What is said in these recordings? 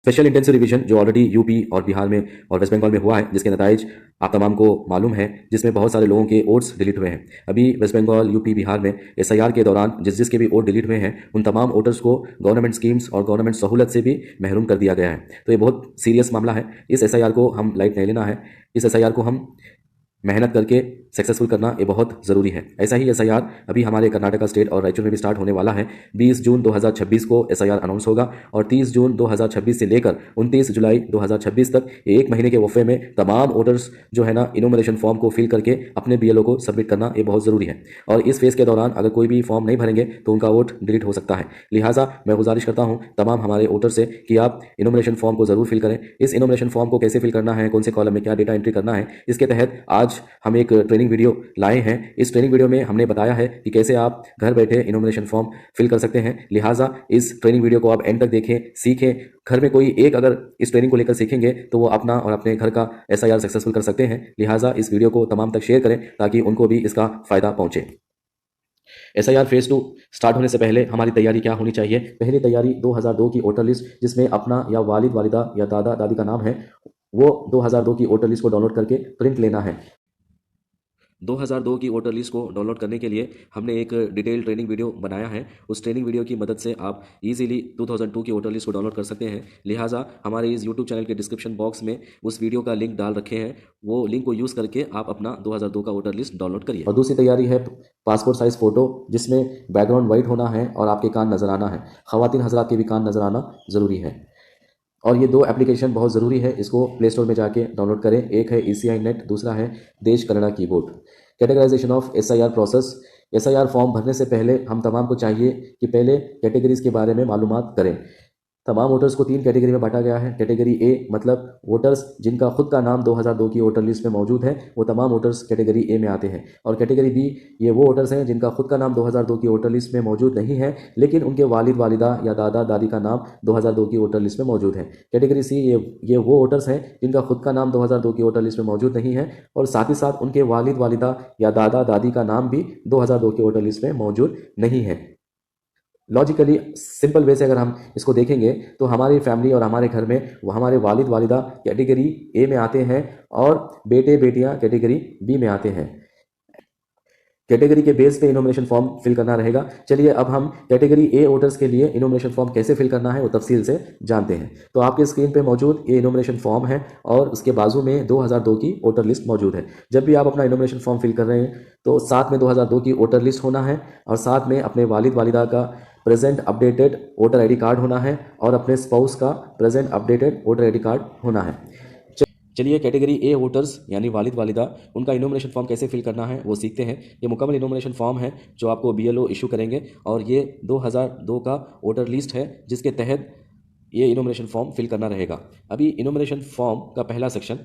Special intensive revision जो already UP और बिहार में और वेस्ट बंगाल में हुआ है, जिसके नताइज आप तमाम को मालूम है, जिसमें बहुत सारे लोगों के वोट्स डिलीट हुए हैं। अभी वेस्ट बंगाल, यूपी, बिहार में एसआईआर के दौरान जिसके भी वोट डिलीट हुए हैं, उन तमाम वोटर्स को गवर्नमेंट स्कीम्स और गवर्नमेंट सहूलत से भी महरूम कर दिया गया है। तो ये बहुत सीरियस मामला है। इस एसआईआर को हम लाइट नहीं लेना है। इस एसआईआर को हम मेहनत करके सक्सेसफुल करना ये बहुत ज़रूरी है। ऐसा ही एसआईआर अभी हमारे कर्नाटका स्टेट और रायचूर में भी स्टार्ट होने वाला है। 20 जून 2026 को एसआईआर अनाउंस होगा और 30 जून 2026 से लेकर 29 जुलाई 2026 तक एक महीने के वफ़े में तमाम वोटर्स जो है ना इनोमिनेशन फॉर्म को फिल करके अपने बीएलओ को सबमिट करना ये बहुत ज़रूरी है। और इस फेज़ के दौरान अगर कोई भी फॉर्म नहीं भरेंगे तो उनका वोट डिलीट हो सकता है। लिहाजा मैं गुजारिश करता हूँ तमाम हमारे वोटर से कि आप इनोमिनेशन फॉर्म को ज़रूर फिल करें। इस इनोमिनेशन फॉर्म को कैसे फिल करना है, कौन से कॉलम में क्या डेटा एंट्री करना है, इसके तहत आज हम एक ट्रेनिंग वीडियो लाए हैं। इस ट्रेनिंग वीडियो में हमने बताया है कि कैसे आप घर बैठे इनोमिनेशन फॉर्म फिल कर सकते हैं। लिहाजा इस ट्रेनिंग वीडियो को आप एंड तक देखें, सीखें। घर में कोई एक अगर इस ट्रेनिंग को लेकर सीखेंगे तो वो अपना और अपने घर का एसआईआर सक्सेसफुल कर सकते हैं। लिहाजा इस वीडियो को तमाम तक शेयर करें ताकि उनको भी इसका फायदा पहुंचे। एसआईआर फेज 2 स्टार्ट होने से पहले हमारी तैयारी क्या होनी चाहिए? पहली तैयारी 2002 की वोटर लिस्ट, जिसमें अपना या वालिद वालिदा या दादा दादी का नाम है, वो 2002 की वोटर लिस्ट को डाउनलोड करके प्रिंट लेना है। 2002 की वोटर लिस्ट को डाउनलोड करने के लिए हमने एक डिटेल ट्रेनिंग वीडियो बनाया है। उस ट्रेनिंग वीडियो की मदद से आप इजीली 2002 की वोटर लिस्ट को डाउनलोड कर सकते हैं। लिहाजा हमारे इस यूट्यूब चैनल के डिस्क्रिप्शन बॉक्स में उस वीडियो का लिंक डाल रखे हैं। वो लिंक को यूज़ करके आप अपना 2002 का वोटर लिस्ट डाउनलोड करिए। और दूसरी तैयारी है पासपोर्ट साइज फ़ोटो, जिसमें बैकग्राउंड वाइट होना है और आपके कान नज़र आना है। ख़वातीन हज़रात के भी कान नज़र आना ज़रूरी है। और ये दो एप्लीकेशन बहुत ज़रूरी है, इसको प्ले स्टोर में जाके डाउनलोड करें। एक है ECI नेट, दूसरा है देश Kannada keyboard. Categorization of SIR process. SIR form भरने से पहले हम तमाम को चाहिए कि पहले कैटेगरीज के बारे में मालूमात करें। तमाम वोटर्स को 3 कैटेगरी में बांटा गया है। कैटेगरी ए मतलब वोटर्स जिनका खुद का नाम 2002 की वोटर लिस्ट में मौजूद है, वो तमाम वोटर्स कैटेगरी ए में आते हैं। और कैटेगरी बी ये वो वोटर्स हैं जिनका खुद का नाम 2002 की वोटर लिस्ट में मौजूद नहीं है, लेकिन उनके वालिद वालिदा या दादा दादी का नाम 2002 की वोटर लिस्ट में मौजूद है। कैटेगरी सी ये वो वोटर्स हैं जिनका खुद का नाम 2002 की वोटर लिस्ट में मौजूद नहीं है और साथ ही साथ उनके वालिद वालिदा या दादा दादी का नाम भी 2002 की वोटर लिस्ट में मौजूद नहीं है। लॉजिकली सिंपल वे से अगर हम इसको देखेंगे तो हमारी फैमिली और हमारे घर में वो हमारे वालिद वालिदा कैटेगरी ए में आते हैं और बेटे बेटियां कैटेगरी बी में आते हैं। कैटेगरी के बेस पे इनोमिनेशन फॉर्म फिल करना रहेगा। चलिए अब हम कैटेगरी ए वोटर्स के लिए इनोमिनेशन फॉर्म कैसे फिल करना है वो तफसील से जानते हैं। तो आपके स्क्रीन पे मौजूद ये इनोमिनेशन फॉर्म है और उसके बाजू में 2002 की वोटर लिस्ट मौजूद है। जब भी आप अपना इनोमिनेशन फॉर्म फिल कर रहे हैं तो साथ में 2002 की वोटर लिस्ट होना है और साथ में अपने वालिद वालिदा का present updated voter ID card होना है और अपने स्पाउस का present updated voter ID card होना है। चलिए कैटेगरी ए वोटर्स यानी वालिद वालिदा उनका इनोमिनेशन फॉर्म कैसे फिल करना है वो सीखते हैं। ये मुकम्मल इनोमिनेशन फॉर्म है जो आपको बीएलओ इशू करेंगे और ये 2002 का वोटर लिस्ट है जिसके तहत ये इनोमिनेशन फॉर्म फिल करना रहेगा। अभी इनोमिनेशन फॉर्म का पहला सेक्शन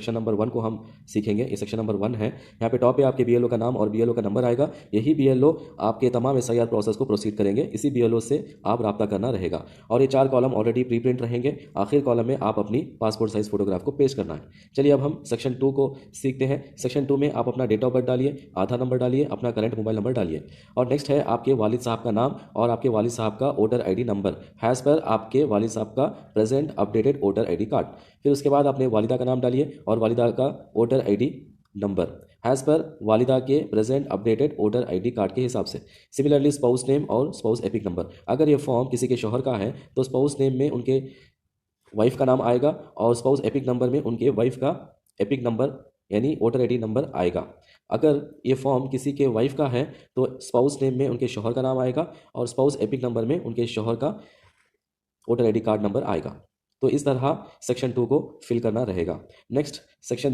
नंबर 1 को हम सीखेंगे। ये सेक्शन नंबर 1 है। यहाँ पे टॉप पे आपके बीएलओ का नाम और बीएलओ का नंबर आएगा। यही बीएलओ आपके तमाम एसआईआर प्रोसेस को प्रोसीड करेंगे। इसी बीएलओ से आप रब्ता करना रहेगा और ये 4 कॉलम ऑलरेडी प्री प्रिंट रहेंगे। आखिर कॉलम में आप अपनी पासपोर्ट साइज फोटोग्राफ को पेश करना है। चलिए अब हम सेक्शन 2 को सीखते हैं। सेक्शन 2 में आप अपना डेट ऑफ बर्थ डालिए, आधार नंबर डालिए, अपना करंट मोबाइल नंबर डालिए और नेक्स्ट है आपके वालिद साहब का नाम और आपके वालिद साहब का वोटर आईडी नंबर हैज़ पर आपके वालिद साहब का present updated voter ID card. फिर उसके बाद अपने वालिदा का नाम डालिए और वालिदा का वोटर आईडी नंबर हैज़ पर वालिदा के present updated voter ID card के हिसाब से। सिमिलरली स्पाउस नेम और स्पाउस एपिक नंबर। अगर ये फॉर्म किसी के शौहर का है तो स्पाउस नेम में उनके वाइफ का नाम आएगा और स्पाउस एपिक नंबर में उनके वाइफ का एपिक नंबर यानी वोटर आईडी नंबर आएगा। अगर ये फॉर्म किसी के वाइफ का है तो स्पाउस नेम में उनके शौहर का नाम आएगा और स्पाउस एपिक नंबर में उनके शौहर का वोटर आईडी कार्ड नंबर आएगा। तो इस तरह सेक्शन 2 को फिल करना रहेगा। नेक्स्ट सेक्शन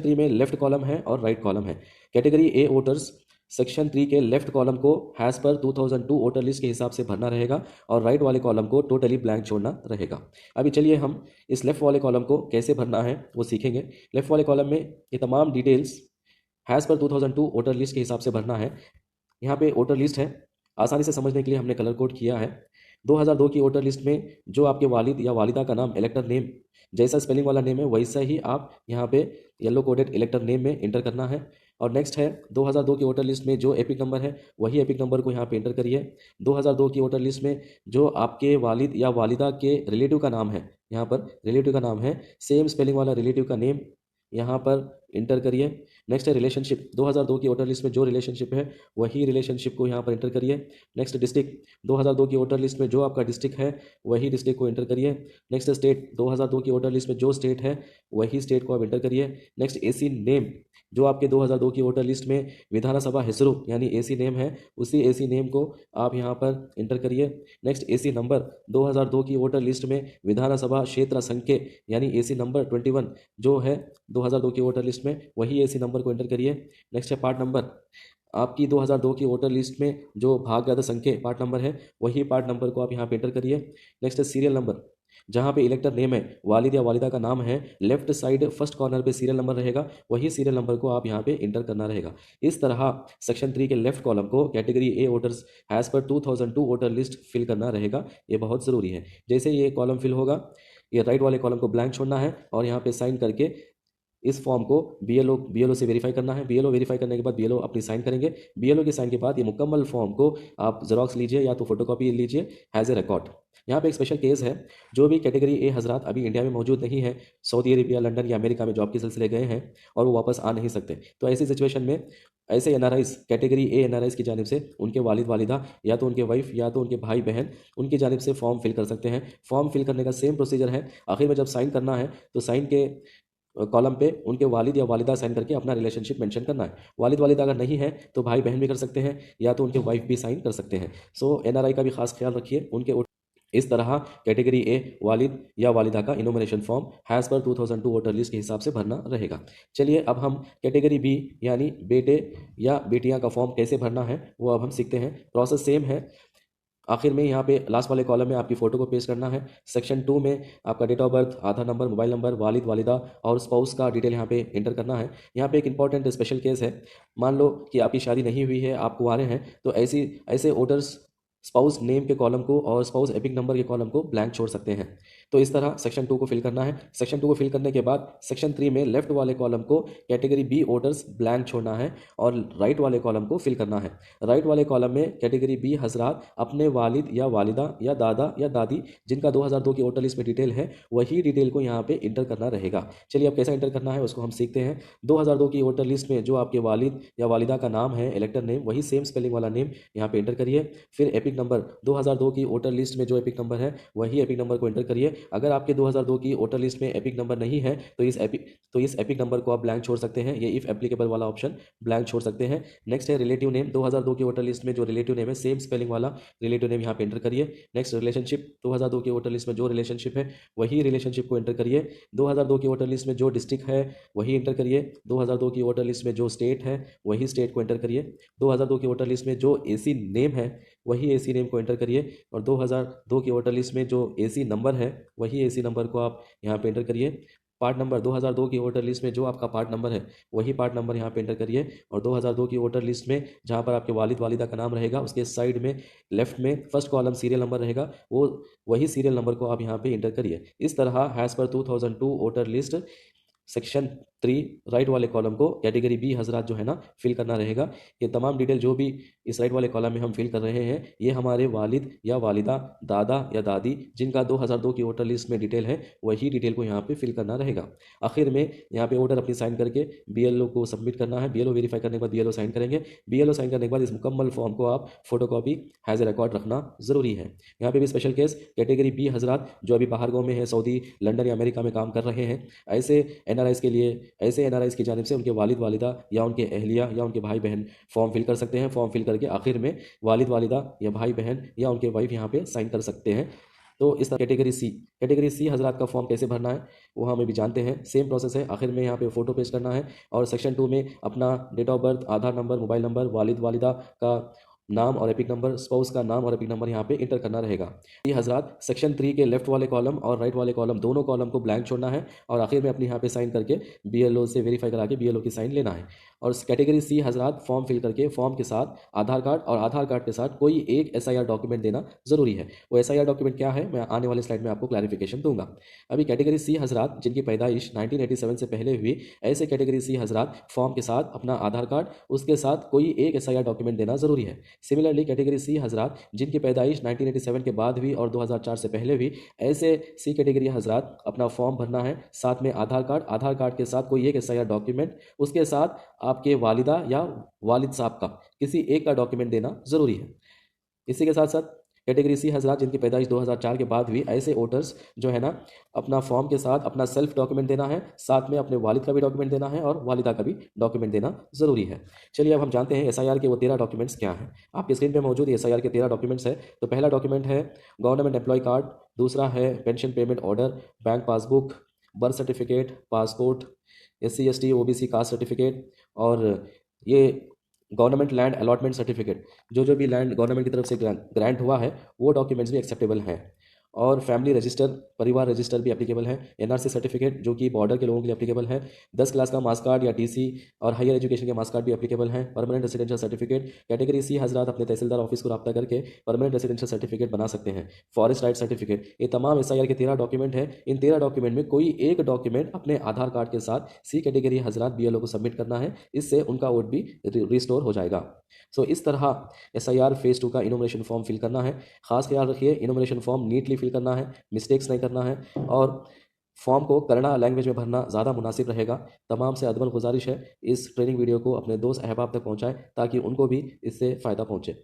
3 में लेफ्ट कॉलम है और राइट कॉलम है। कैटेगरी ए वोटर्स सेक्शन 3 के लेफ्ट कॉलम को हैज़ पर 2002 वोटर लिस्ट के हिसाब से भरना रहेगा और राइट वाले कॉलम को टोटली ब्लैंक छोड़ना रहेगा। अभी चलिए हम इस लेफ्ट वाले कॉलम को कैसे भरना है वो सीखेंगे। लेफ्ट वाले कॉलम में ये तमाम डिटेल्स हैज़ पर 2002 वोटर लिस्ट के हिसाब से भरना है। यहाँ पे वोटर लिस्ट है, आसानी से समझने के लिए हमने कलर कोड किया है। 2002 की वोटर लिस्ट में जो आपके वालिद या वालिदा का नाम इलेक्टर नेम जैसा स्पेलिंग वाला नेम है वैसा ही आप यहाँ पे येलो कोडेड इलेक्टर नेम में इंटर करना है और नेक्स्ट है 2002 की वोटर लिस्ट में जो एपिक नंबर है वही एपिक नंबर को यहाँ पे एंटर करिए। 2002 की वोटर लिस्ट में जो आपके वालिद या वालिदा के रिलेटिव का नाम है, यहाँ पर रिलेटिव का नाम है, सेम स्पेलिंग वाला रिलेटिव का नेम यहाँ पर इंटर करिए। नेक्स्ट है रिलेशनशिप, 2002 की वोटर लिस्ट में जो रिलेशनशिप है वही रिलेशनशिप को यहाँ पर इंटर करिए। नेक्स्ट डिस्ट्रिक्ट, 2002 की वोटर लिस्ट में जो आपका डिस्ट्रिक्ट है वही डिस्ट्रिक्ट को इंटर करिए। नेक्स्ट स्टेट, 2002 की वोटर लिस्ट में जो स्टेट है वही स्टेट को आप इंटर करिए। नेक्स्ट एसी नेम, जो आपके 2002 की वोटर लिस्ट में विधानसभा हेसरू यानी एसी नेम है उसी एसी नेम को आप यहाँ पर इंटर करिए। नेक्स्ट एसी नंबर, 2002 की वोटर लिस्ट में विधानसभा क्षेत्र संख्या यानी एसी नंबर 21 जो है 2002 की वोटर लिस्ट में वही एसी नंबर को एंटर करिए। नेक्स्ट है पार्ट नंबर, आपकी 2002 की वोटर लिस्ट में जो भाग्यगत संख्या पार्ट नंबर है वही पार्ट नंबर को आप यहाँ पे एंटर करिए। नेक्स्ट है सीरियल नंबर, जहाँ पे इलेक्टर नेम है, वालिद या वालिदा का नाम है, लेफ्ट साइड फर्स्ट कॉर्नर पे सीरियल नंबर रहेगा, वही सीरियल नंबर को आप यहाँ पे इंटर करना रहेगा। इस तरह सेक्शन 3 के लेफ्ट कॉलम को कैटेगरी ए वोटर्स हैज़ पर 2002 वोटर लिस्ट फिल करना रहेगा, ये बहुत ज़रूरी है। जैसे ये कॉलम फिल होगा, ये राइट वाले कॉलम को ब्लैंक छोड़ना है और यहाँ पे साइन करके इस फॉर्म को बीएलओ से वेरीफाई करना है। बीएलओ वेरीफाई करने के बाद बीएलओ अपनी साइन करेंगे। बीएलओ के साइन के बाद ये मुकम्मल फॉर्म को आप जेरोक्स लीजिए या तो फोटोकॉपी लीजिए हैज़ ए रिकॉर्ड। यहाँ पे एक स्पेशल केस है, जो भी कैटेगरी ए हजरात अभी इंडिया में मौजूद नहीं है, सऊदी अरेबिया, लंदन या अमेरिका में जॉब के सिलसिले गए हैं और वो वापस आ नहीं सकते, तो ऐसी सिचुएशन में ऐसे एनआरआईज, कैटेगरी ए एनआरआईज की जानिब से उनके वालिद वालिदा या तो उनके वाइफ या तो उनके भाई बहन उनकी जानिब से फॉर्म फिल कर सकते हैं। फॉर्म फिल करने का सेम प्रोसीजर है, आखिर में जब साइन करना है तो साइन के कॉलम पे उनके वालिद या वालिदा साइन करके अपना रिलेशनशिप मेंशन करना है। वालिद वालिदा अगर नहीं है तो भाई बहन भी कर सकते हैं या तो उनके वाइफ भी साइन कर सकते हैं। सो एनआरआई का भी खास ख्याल रखिए। उनके इस तरह कैटेगरी ए वालिद या वालिदा का इनोमिनेशन फॉर्म हैज़ पर 2002 वोटर लिस्ट के हिसाब से भरना रहेगा। चलिए अब हम कैटेगरी बी यानी बेटे या बेटियां का फॉर्म कैसे भरना है वो अब हम सीखते हैं। प्रोसेस सेम है। आखिर में यहाँ पे लास्ट वाले कॉलम में आपकी फ़ोटो को पेस्ट करना है। सेक्शन 2 में आपका date of birth, Aadhaar number, mobile number, वालिद वालिदा और स्पाउस का डिटेल यहाँ पे इंटर करना है। यहाँ पे एक इंपॉर्टेंट स्पेशल केस है, मान लो कि आपकी शादी नहीं हुई है, आप कुंवारे हैं, तो ऐसे वोटर्स स्पाउस नेम के कॉलम को और स्पाउस एपिक नंबर के कॉलम को ब्लैंक छोड़ सकते हैं। तो इस तरह सेक्शन 2 को फिल करना है। सेक्शन 2 को फिल करने के बाद सेक्शन 3 में लेफ्ट वाले कॉलम को कैटेगरी बी वोटर्स ब्लैंक छोड़ना है और राइट वाले कॉलम को फिल करना है। राइट वाले कॉलम में कैटेगरी बी हजरात अपने वालिद या वालिदा या दादा या दादी जिनका 2002 की वोटर लिस्ट में डिटेल है वही डिटेल को यहाँ पे इंटर करना रहेगा। चलिए अब कैसा इंटर करना है उसको हम सीखते हैं। 2002 की वोटर लिस्ट में जो आपके वालिद या वालिदा का नाम है, इलेक्टर नेम, वही सेम स्पेलिंग वाला नेम यहाँ पे इंटर करिए। फिर एपिक नंबर, 2002 की वोटर लिस्ट में जो एपिक नंबर है वही एपिक नंबर को एंटर करिए। अगर आपके 2002 की वोटर लिस्ट में एपिक नंबर नहीं है तो इस एपिक नंबर को आप ब्लैंक छोड़ सकते हैं। ये इफ एप्लीकेबल वाला ऑप्शन ब्लैंक छोड़ सकते हैं। नेक्स्ट है रिलेटिव नेम, 2002 की वोटर लिस्ट में जो रिलेटिव नेम है सेम स्पेलिंग वाला रिलेटिव नेम यहाँ पे एंटर करिए। नेक्स्ट रिलेशनशिप, 2002 की वोटर लिस्ट में जो रिलेशनशिप है वही रिलेशनशिप को एंटर करिए। 2002 की वोटर लिस्ट में जो डिस्ट्रिक्ट है वही एंटर करिए। 2002 की वोटर लिस्ट में जो स्टेट है वही स्टेट को एंटर करिए। 2002 की वोटर लिस्ट में जो एसी नेम है वही एसी नेम को एंटर करिए और 2002 की वोटर लिस्ट में जो एसी नंबर है वही एसी नंबर को आप यहाँ पे एंटर करिए। पार्ट नंबर, 2002 की वोटर लिस्ट में जो आपका पार्ट नंबर है वही पार्ट नंबर यहाँ पे एंटर करिए और 2002 की वोटर लिस्ट में जहाँ पर आपके वालिद वालिदा का नाम रहेगा उसके साइड में लेफ्ट में फर्स्ट कॉलम सीरियल नंबर रहेगा, वही सीरियल नंबर को आप यहाँ पे एंटर करिए। इस तरह हैज़ पर 2002 वोटर लिस्ट सेक्शन 3 राइट वाले कॉलम को कैटेगरी बी हजरात जो है ना फिल करना रहेगा। ये तमाम डिटेल जो भी इस राइट वाले कॉलम में हम फिल कर रहे हैं ये हमारे वालिद या वालिदा, दादा या दादी जिनका 2002 की वोटर लिस्ट में डिटेल है वही डिटेल को यहाँ पे फिल करना रहेगा। आखिर में यहाँ पे वोटर अपनी साइन करके बीएलओ को सबमिट करना है। बीएलओ वेरीफाई करने के बाद बीएलओ साइन करेंगे। बीएलओ साइन करने के बाद इस मुकम्मल फॉर्म को आप फोटोकॉपी हैज़ ए रिकॉर्ड रखना ज़रूरी है। यहाँ पे भी स्पेशल केस, कैटेगरी बी हजरात जो अभी बाहर गाँव में है, सऊदी, लंदन या अमेरिका में काम कर रहे हैं, ऐसे एनआरआईज की जानिब से उनके वालिद वालिदा या उनके अहलिया या उनके भाई बहन फॉर्म फिल कर सकते हैं। फॉर्म फिल करके आखिर में वालिद वालिदा या भाई बहन या उनके वाइफ यहाँ पे साइन कर सकते हैं। तो इस तरह कैटेगरी सी हजरात का फॉर्म कैसे भरना है वो हम अभी जानते हैं। सेम प्रोसेस है। आखिर में यहाँ पे फोटो पेस्ट करना है और सेक्शन 2 में अपना date of birth, Aadhaar number, mobile number, वालिद वालिदा का नाम और एपिक नंबर, स्पाउस का नाम और एपिक नंबर यहाँ पे इंटर करना रहेगा। ये हजरात सेक्शन 3 के लेफ्ट वाले कॉलम और राइट वाले कॉलम दोनों कॉलम को ब्लैंक छोड़ना है और आखिर में अपनी यहाँ पे साइन करके बीएलओ से वेरीफाई करा के बीएलओ की साइन लेना है। और कैटेगरी सी हजरात फॉर्म फिल करके फॉर्म के साथ आधार कार्ड और आधार कार्ड के साथ कोई एक एसआईआर डॉक्यूमेंट देना जरूरी है। वो एसआईआर डॉक्यूमेंट क्या है मैं आने वाले स्लाइड में आपको क्लैरिफिकेशन दूंगा। अभी कैटेगरी सी हजरात जिनकी पैदाइश 1987 से पहले हुई, ऐसे कैटेगरी सी हजरात फॉर्म के साथ अपना आधार कार्ड उसके साथ कोई एक एसआईआर डॉक्यूमेंट देना जरूरी है। सिमिलरली कैटेगरी सी हजरात जिनकी पैदाइश 1987 के बाद हुई और 2004 से पहले हुई, ऐसे सी कैटेगरी हजरात अपना फॉर्म भरना है, साथ में आधार कार्ड, आधार कार्ड के साथ कोई एक एसआईआर डॉक्यूमेंट, उसके साथ आपके वालिदा या वालिद साहब का किसी एक का डॉक्यूमेंट देना जरूरी है। इसी के साथ साथ कैटेगरी सी हजरात जिनकी पैदाइश 2004 के बाद हुई, ऐसे वोटर्स जो है ना अपना फॉर्म के साथ अपना सेल्फ डॉक्यूमेंट देना है, साथ में अपने वालिद का भी डॉक्यूमेंट देना है और वालिदा का भी डॉक्यूमेंट देना जरूरी है। चलिए अब हम जानते हैं एसआईआर के वो 13 डॉक्यूमेंट्स क्या हैं। आपकी स्क्रीन पे मौजूद एसआईआर के 13 डॉक्यूमेंट्स है। तो पहला डॉक्यूमेंट है गवर्नमेंट एम्प्लॉय कार्ड, दूसरा है pension payment order, bank passbook, birth certificate, passport, SC ST OBC caste certificate, और ये गवर्नमेंट लैंड अलॉटमेंट सर्टिफिकेट, जो भी लैंड गवर्नमेंट की तरफ से ग्रांट हुआ है वो डॉक्यूमेंट्स भी एक्सेप्टेबल हैं। और फैमिली रजिस्टर, परिवार रजिस्टर भी एप्लीकेबल है। एनआरसी सर्टिफिकेट जो कि बॉर्डर के लोगों के लिए एप्लीकेबल है। 10 क्लास का मार्क्स कार्ड या टीसी और हायर एजुकेशन के मार्क्स कार्ड भी एप्लीकेबल हैं। Permanent residential certificate, category C हजरात अपने तहसीलदार ऑफिस को रब्ता करके परमानेंट रेसिडेंशियल सर्टिफिकेट बना सकते हैं। फॉरेस्ट राइट सर्टिफिकेट, ये तमाम एसआईआर के 13 डॉक्यूमेंट हैं। इन 13 डॉक्यूमेंट में कोई एक डॉक्यूमेंट अपने आधार कार्ड के साथ सी कैटेगरी हजरात बीएलओ को सबमिट करना है, इससे उनका वोट भी रिस्टोर हो जाएगा। सो इस तरह एसआईआर फेज 2 का इनोमिनेशन फॉर्म फिल करना है। खास ख्याल रखिए इनोमिनेशन फॉर्म नीटली फिल करना है, मिस्टेक्स नहीं करना है, और फॉर्म को कन्नड़ा लैंग्वेज में भरना ज़्यादा मुनासिब रहेगा। तमाम से अदबन गुजारिश है इस ट्रेनिंग वीडियो को अपने दोस्त अहबाब तक पहुँचाएँ ताकि उनको भी इससे फ़ायदा पहुँचे।